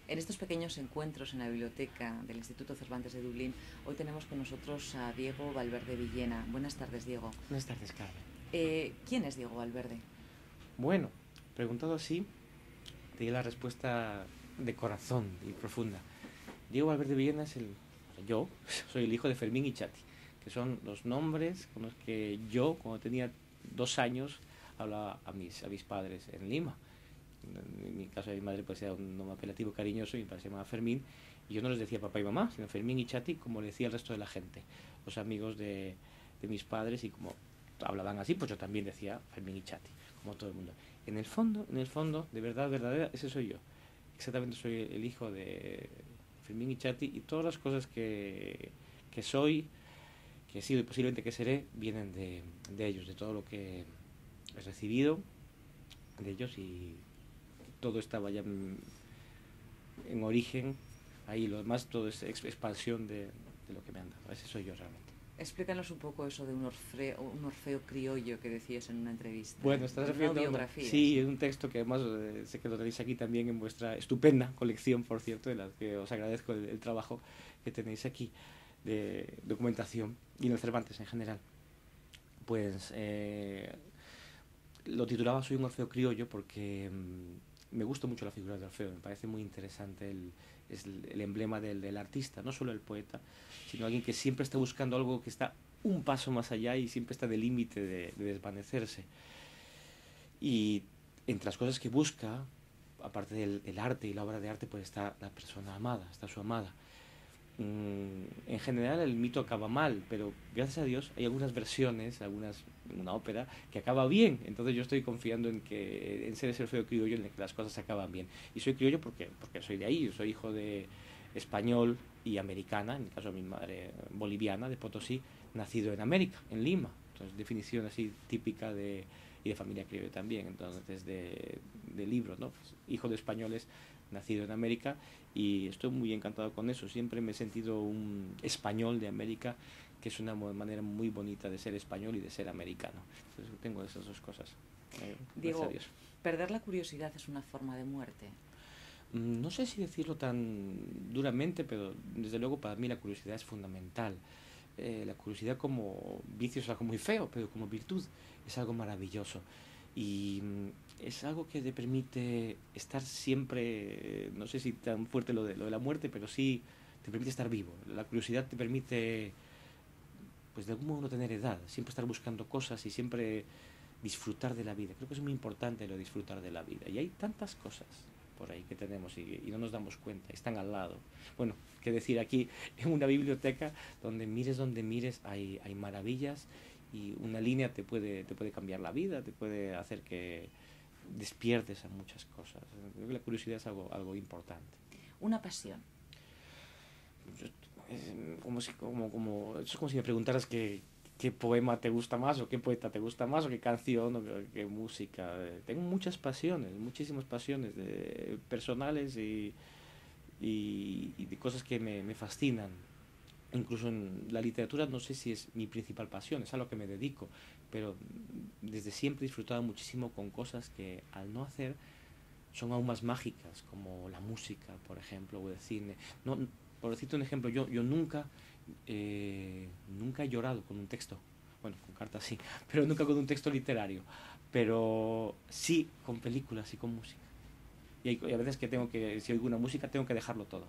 En estos pequeños encuentros en la biblioteca del Instituto Cervantes de Dublín, hoy tenemos con nosotros a Diego Valverde Villena. Buenas tardes, Diego. Buenas tardes, Carmen. ¿Quién es Diego Valverde? Bueno, preguntado así, te di la respuesta de corazón y profunda. Diego Valverde Villena yo, soy el hijo de Fermín y Chati, que son los nombres con los que yo, cuando tenía 2 años, hablaba a mis padres en Lima. En mi caso de mi madre pues era un nombre apelativo cariñoso y mi padre se llamaba Fermín, y yo no les decía papá y mamá, sino Fermín y Chati, como le decía el resto de la gente, los amigos de mis padres, y como hablaban así, pues yo también decía Fermín y Chati, como todo el mundo. En el fondo, de verdad, verdadera, ese soy yo. Exactamente, soy el hijo de Fermín y Chati, y todas las cosas que soy, que he sido y posiblemente que seré, vienen de ellos, de todo lo que he recibido de ellos, y todo estaba ya en origen ahí. Lo demás todo es expansión de lo que me han dado. Ese soy yo realmente. Explícanos un poco eso de un Orfeo criollo que decías en una entrevista. Bueno, estás En una refiriendo biografía, sí, sí. es un texto que además sé que lo tenéis aquí también en vuestra estupenda colección, por cierto, de la que os agradezco el trabajo que tenéis aquí de documentación, y en el Cervantes en general. Pues lo titulaba Soy un Orfeo criollo porque me gusta mucho la figura de Orfeo, me parece muy interesante. Es el emblema del artista, no solo el poeta, sino alguien que siempre está buscando algo que está un paso más allá y siempre está en el límite de desvanecerse. Y entre las cosas que busca, aparte del arte y la obra de arte, pues está la persona amada, está su amada. En general el mito acaba mal, pero gracias a Dios hay algunas versiones, una ópera, que acaba bien. Entonces yo estoy confiando en ser ese feo criollo en el que las cosas acaban bien. Y soy criollo porque soy de ahí, yo soy hijo de español y americana, en el caso de mi madre boliviana, de Potosí, nacido en América, en Lima. Entonces, definición así típica y de familia criolla también, entonces de libros, ¿no? Pues, hijo de españoles, nacido en América, y estoy muy encantado con eso. Siempre me he sentido un español de América, que es una manera muy bonita de ser español y de ser americano. Entonces tengo esas dos cosas. Gracias a Diego, Dios. perder la curiosidad es una forma de muerte. No sé si decirlo tan duramente, pero desde luego para mí la curiosidad es fundamental. La curiosidad como vicio es algo muy feo, pero como virtud es algo maravilloso. Y es algo que te permite estar siempre, no sé si tan fuerte lo de la muerte, pero sí te permite estar vivo. La curiosidad te permite, pues de algún modo no tener edad, siempre estar buscando cosas y siempre disfrutar de la vida. Creo que es muy importante lo de disfrutar de la vida. Y hay tantas cosas por ahí que tenemos y no nos damos cuenta, están al lado. Bueno, qué decir, aquí en una biblioteca donde mires hay maravillas, y una línea te puede cambiar la vida, te puede hacer que despiertes a muchas cosas. Creo que la curiosidad es algo importante. Una pasión. Es como si me preguntaras qué poema te gusta más, o qué poeta te gusta más, o qué canción, o qué música. Tengo muchas pasiones, muchísimas pasiones personales y de cosas que me fascinan. Incluso en la literatura no sé si es mi principal pasión, es a lo que me dedico, pero desde siempre he disfrutado muchísimo con cosas que al no hacer son aún más mágicas, como la música, por ejemplo, o el cine. No, por decirte un ejemplo, yo nunca he llorado con un texto. Bueno, con cartas sí, pero nunca con un texto literario. Pero sí con películas y con música. Y a veces que si oigo una música, tengo que dejarlo todo.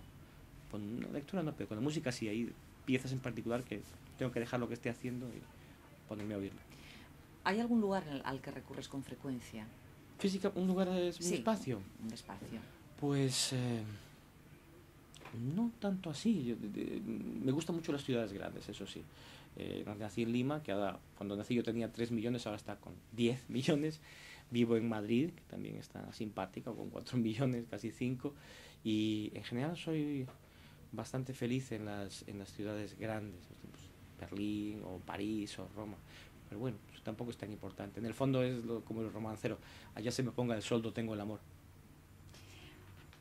Con una lectura no, pero con la música sí, hay piezas en particular que tengo que dejar lo que esté haciendo y ponerme a oírla. ¿Hay algún lugar al que recurres con frecuencia? Física, un lugar es un Sí, espacio. un espacio. Pues no tanto así. Me gustan mucho las ciudades grandes, eso sí. Nací en Lima, que ahora, cuando nací yo tenía 3 millones, ahora está con 10 millones. Vivo en Madrid, que también está simpática, con 4 millones, casi 5. Y en general soy bastante feliz en las ciudades grandes, pues, Berlín o París o Roma. Pero bueno, pues tampoco es tan importante. En el fondo es como el romancero. Allá se me ponga el soldo, tengo el amor.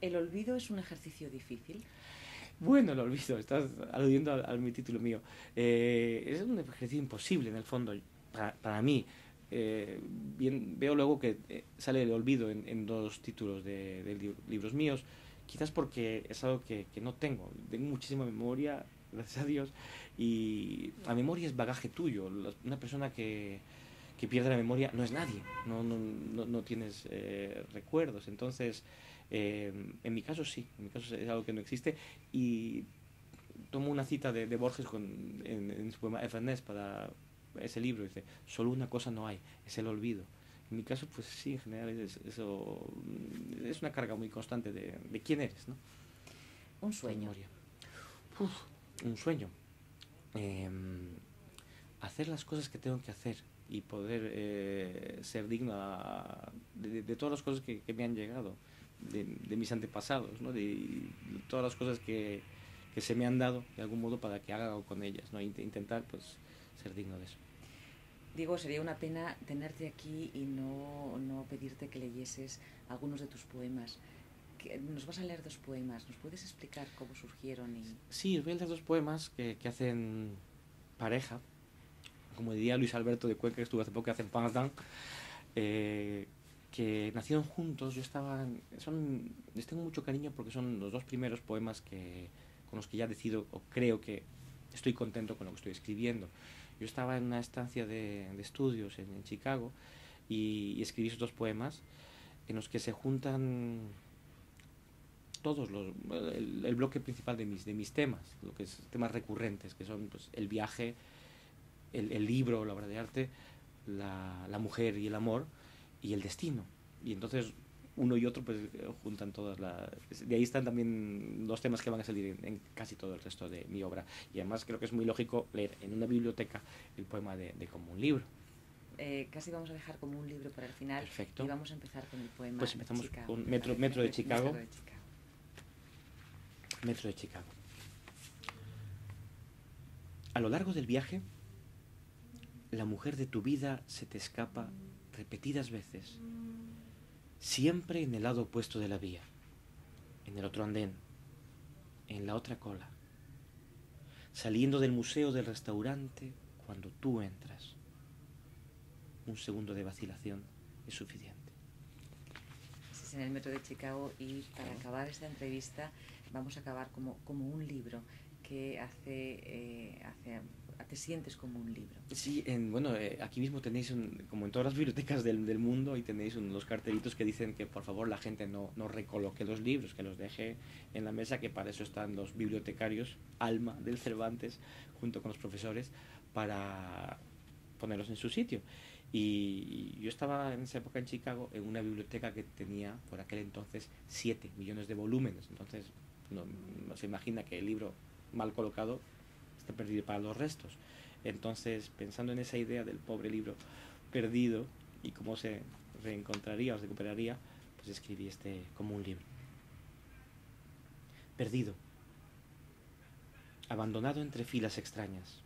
¿El olvido es un ejercicio difícil? Bueno, lo olvido, estás aludiendo a mi título mío. Es un ejercicio imposible en el fondo, para mí. Veo luego que sale el olvido en dos títulos de libros míos, quizás porque es algo que no tengo. Tengo muchísima memoria, gracias a Dios, y la memoria es bagaje tuyo. Una persona que pierde la memoria no es nadie, no tienes recuerdos. Entonces, en mi caso sí, en mi caso es algo que no existe. Y tomo una cita de Borges en su poema Everness para ese libro. Dice, solo una cosa no hay, es el olvido. En mi caso, pues sí, en general eso es una carga muy constante de quién eres, ¿no? Un sueño. Uf, un sueño. Eh, hacer las cosas que tengo que hacer y poder ser digno de todas las cosas que me han llegado, de mis antepasados, ¿no? De todas las cosas que se me han dado de algún modo para que haga algo con ellas, ¿no? Intentar pues ser digno de eso. Digo, sería una pena tenerte aquí y no pedirte que leyeses algunos de tus poemas. Nos vas a leer 2 poemas, ¿nos puedes explicar cómo surgieron? Sí, os voy a leer 2 poemas que hacen pareja, como diría Luis Alberto de Cuenca, que estuvo hace poco, que hacen pendant, que nacieron juntos. Les tengo mucho cariño porque son los 2 primeros poemas con los que ya decido, o creo que estoy contento con lo que estoy escribiendo. Yo estaba en una estancia de estudios en Chicago y escribí esos 2 poemas en los que se juntan todos el bloque principal de mis temas, lo que es temas recurrentes, que son pues, el viaje, el libro, la obra de arte, la mujer y el amor, y el destino. Y entonces uno y otro pues juntan todas las... De ahí están también los temas que van a salir en casi todo el resto de mi obra. Y además creo que es muy lógico leer en una biblioteca el poema de Como un libro. Casi vamos a dejar Como un libro para el final. Perfecto. Y vamos a empezar con el poema. Pues empezamos Chicago, con Metro de Chicago. Metro de Chicago. A lo largo del viaje, la mujer de tu vida se te escapa repetidas veces, siempre en el lado opuesto de la vía, en el otro andén, en la otra cola, saliendo del museo del restaurante cuando tú entras. Un segundo de vacilación es suficiente. Es en el Metro de Chicago, y para acabar esta entrevista vamos a acabar como un libro que te sientes como un libro. Sí, aquí mismo tenéis, como en todas las bibliotecas del mundo, y tenéis unos cartelitos que dicen que por favor la gente no recoloque los libros, que los deje en la mesa, que para eso están los bibliotecarios, alma del Cervantes, junto con los profesores, para ponerlos en su sitio. Y yo estaba en esa época en Chicago en una biblioteca que tenía por aquel entonces 7 millones de volúmenes. Entonces no se imagina que el libro mal colocado está perdido para los restos. Entonces, pensando en esa idea del pobre libro perdido y cómo se reencontraría o se recuperaría, pues escribí Como un libro. Perdido, abandonado entre filas extrañas,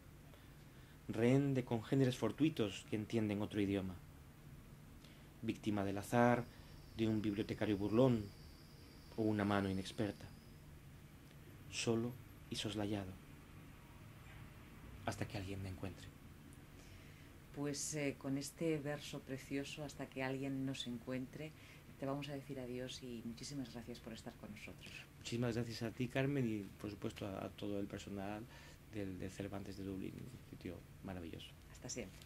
rehén de congéneres fortuitos que entienden otro idioma, víctima del azar, de un bibliotecario burlón o una mano inexperta, solo y soslayado, hasta que alguien me encuentre. Pues con este verso precioso, hasta que alguien nos encuentre, te vamos a decir adiós y muchísimas gracias por estar con nosotros. Muchísimas gracias a ti, Carmen, y por supuesto a todo el personal del Cervantes de Dublín, un sitio maravilloso. Hasta siempre.